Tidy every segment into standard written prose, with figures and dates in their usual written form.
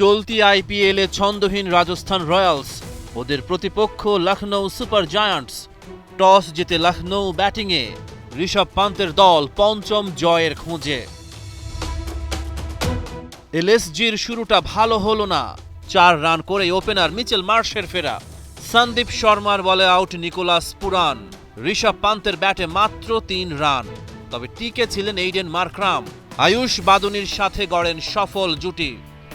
চলতি আইপিএলে ছন্দহীন রাজস্থান রয়্যালস, ওদের প্রতিপক্ষ লখনৌ সুপার জায়ান্টস। টস জিতে লখনৌ ব্যাটিংয়ে, ঋষভ পান্তের দল পঞ্চম জয়ের খোঁজে। এলএসজির শুরুটা ভালো হলো না, 4 রান করে ওপেনার মিচেল মার্শের ফেরা। সন্দীপ শর্মার বলে আউট নিকোলাস পুরান, ঋষভ পান্তের ব্যাটে মাত্র 3 রান। তবে টিকে ছিলেন এইডেন মার্করাম, আয়ুষ বাদুনির সাথে গড়েন সফল জুটি।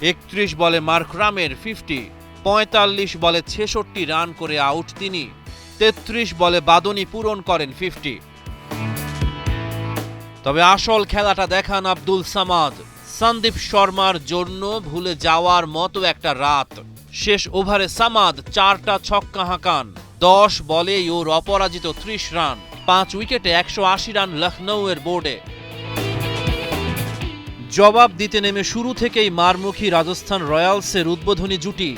31 বলে মার্করামের 50, 45 বলে 66 রান করে আউট তিনি। 33 বলে বাদুনি পূরণ করেন 50। তবে আসল খেলাটা দেখান আব্দুল সামাদ। সন্দীপ শর্মার জন্য ভুলে যাওয়ার মতো একটা রাত। শেষ ওভারে সামাদ 4টা ছক্কা হাঁকান, 10 বলেই ওর অপরাজিত 30 রান, 5 উইকেটে 180 রান লখনৌয়ের বোর্ডে। জবাব দিতে নেমে শুরু থেকেই মারমুখী রাজস্থান রয়্যালসের উদ্বোধনী জুটি।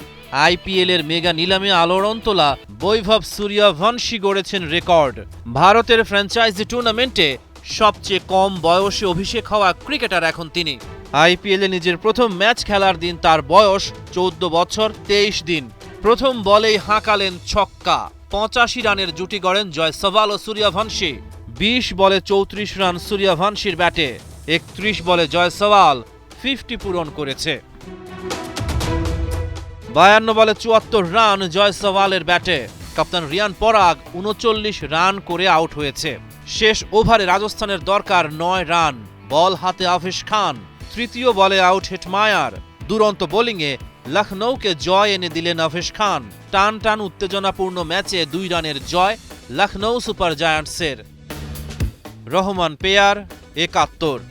আইপিএলের মেগা নিলামে আলোড়ন তোলা বৈভব সূর্যবংশী গড়েছেন রেকর্ড। ভারতের ফ্র্যাঞ্চাইজি টুর্নামেন্টে সবচেয়ে কম বয়সে অভিষেক হওয়া ক্রিকেটার এখন তিনি। আইপিএলে নিজের প্রথম ম্যাচ খেলার দিন তার বয়স 14 বছর 23 দিন। প্রথম বলেই হাঁকালেন ছক্কা, 85 রানের জুটি গড়েন জয়সওয়াল ও সূর্যবংশী। 20 বলে 34 রান সূর্যবংশীর ব্যাটে, 31 বলে জয়সওয়াল 50 পূরণ করেছে। 52 বলে 74 রান জয়সওয়ালের ব্যাটে। কাপ্তান রিয়ান পরাগ 39 রান করে আউট হয়েছে। শেষ ওভারে রাজস্থানের দরকার 9 রান, বল হাতে আফিস খান। তৃতীয় বলে আউট হেটমায়ার। দুরন্ত বোলিংয়ে লখনৌকে জয় এনে দিলেন আফিস খান। টান টান উত্তেজনাপূর্ণ ম্যাচে 2 রানের জয় লখনৌ সুপার জায়ান্টসের। রহমান পেয়ার 71।